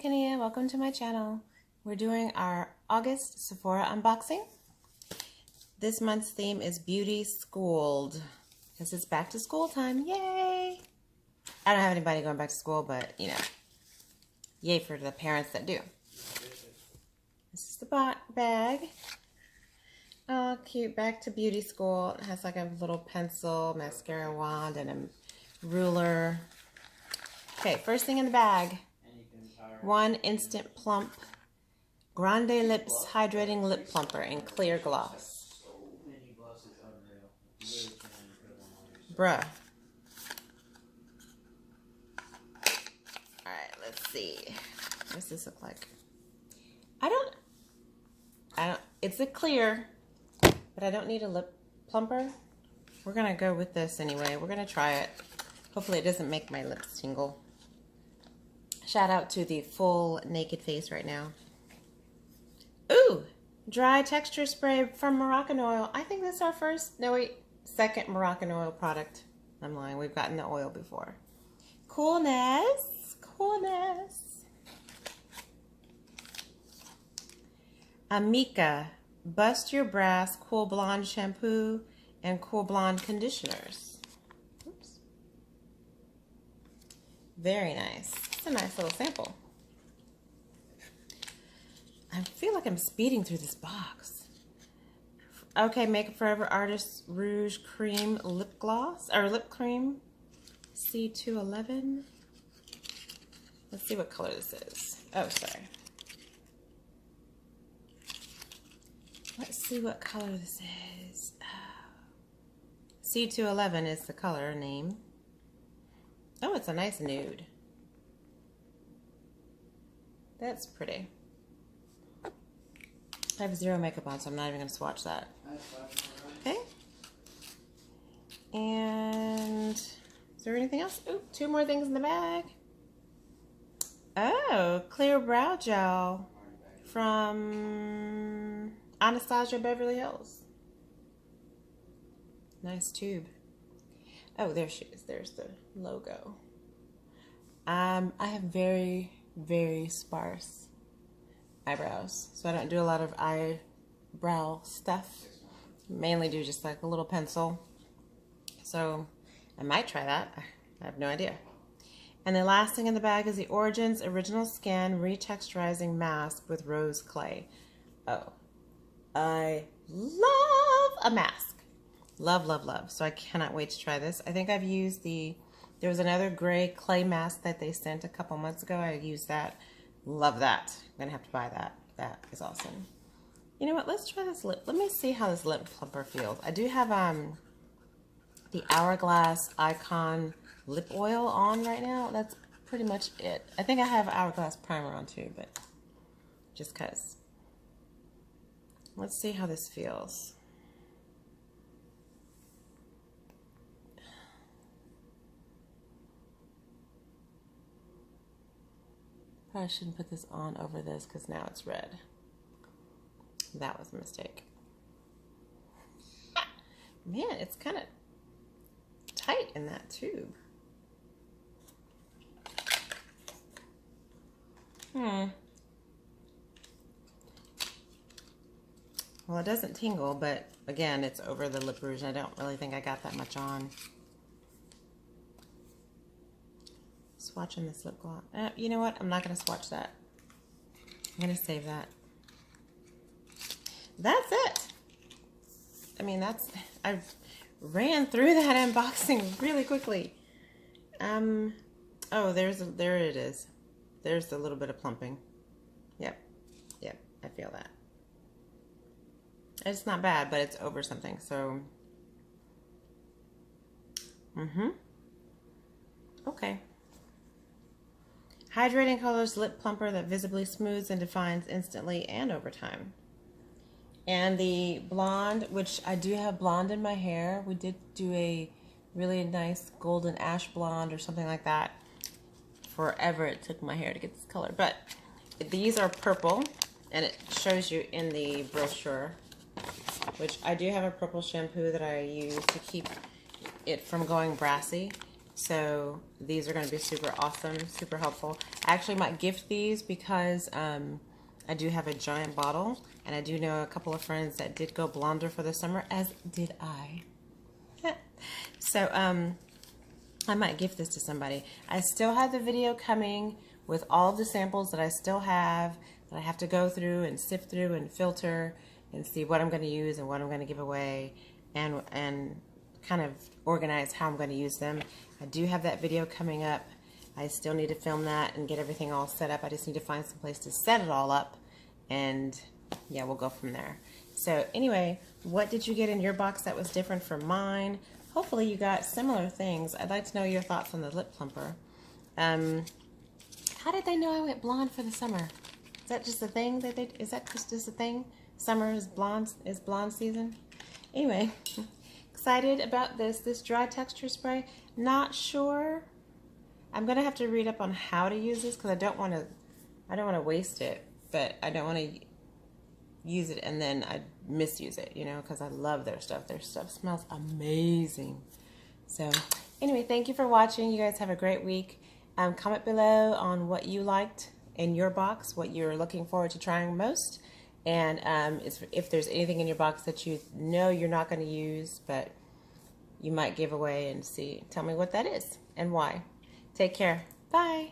Kenia. Welcome to my channel. We're doing our August Sephora unboxing. This month's theme is Beauty Schooled because it's back to school time. Yay! I don't have anybody going back to school, but you know, yay for the parents that do. This is the bag. Oh, cute. Back to beauty school. It has like a little pencil, mascara wand, and a ruler. Okay, first thing in the bag. One Instant Plump Grande Lips Hydrating Lip Plumper in clear gloss. Bruh. Alright, let's see. What does this look like? I don't, it's a clear, but I don't need a lip plumper. We're gonna go with this anyway. We're gonna try it. Hopefully it doesn't make my lips tingle. Shout out to the full naked face right now. Ooh, dry texture spray from Moroccan Oil. I think this is our second Moroccan Oil product. I'm lying, we've gotten the oil before. Coolness. Amika Bust Your Brass Cool Blonde Shampoo and Cool Blonde Conditioners. Oops. Very nice. It's a nice little sample. I feel like I'm speeding through this box. Okay, Makeup Forever Artist Rouge Cream Lip Gloss, or Lip Cream C211. Let's see what color this is. Oh, sorry. Let's see what color this is. C211 is the color name. Oh, it's a nice nude. That's pretty. I have zero makeup on, so I'm not even going to swatch that. Okay. And is there anything else? Oh, two more things in the bag. Oh, clear brow gel from Anastasia Beverly Hills. Nice tube. Oh, there she is. There's the logo. I have very sparse eyebrows, so I don't do a lot of eyebrow stuff. Mainly do just like a little pencil. So I might try that. I have no idea. And the last thing in the bag is the Origins Original Skin Retexturizing Mask with Rose Clay. Oh, I love a mask. Love. So I cannot wait to try this. I think I've used there was another gray clay mask that they sent a couple months ago. I used that. Love that. I'm going to have to buy that. That is awesome. You know what? Let's try this lip. Let me see how this lip plumper feels. I do have the Hourglass Icon lip oil on right now. That's pretty much it. I think I have Hourglass primer on too, but just because. Let's see how this feels. Probably shouldn't put this on over this because now it's red. That was a mistake. Man, it's kind of tight in that tube. Well, it doesn't tingle, but again, it's over the lip rouge. I don't really think I got that much on. Swatching this lip gloss. You know what? I'm not going to swatch that. I'm going to save that. That's it. I mean, I ran through that unboxing really quickly. Oh, there it is. There's a little bit of plumping. Yep, I feel that. It's not bad, but it's over something, so. Okay. Hydrating Colors Lip Plumper that visibly smooths and defines instantly and over time. And the blonde, which I do have blonde in my hair. We did do a really nice golden ash blonde or something like that. Forever it took my hair to get this color. But these are purple, and it shows you in the brochure, which I do have a purple shampoo that I use to keep it from going brassy. So these are going to be super awesome, super helpful. I actually might gift these because I do have a giant bottle, and I do know a couple of friends that did go blonder for the summer, as did I. So I might gift this to somebody. I still have the video coming with all the samples that I still have, that I have to go through and sift through and filter and see what I'm going to use and what I'm going to give away, and kind of organize how I'm going to use them. I do have that video coming up. I still need to film that and get everything all set up. I just need to find some place to set it all up, and yeah, we'll go from there. So anyway, what did you get in your box that was different from mine? Hopefully you got similar things. I'd like to know your thoughts on the lip plumper. How did they know I went blonde for the summer? Is that just a thing that they, is that just a thing? Summer is blonde season? Anyway, excited about this dry texture spray. Not sure. I'm gonna have to read up on how to use this because I don't want to waste it, but I don't want to use it and then I misuse it, you know, because I love their stuff. Their stuff smells amazing. So anyway, thank you for watching. You guys have a great week. Comment below on what you liked in your box, what you're looking forward to trying most, and if there's anything in your box that you know you're not going to use but you might give away, and tell me what that is and why. Take care. Bye.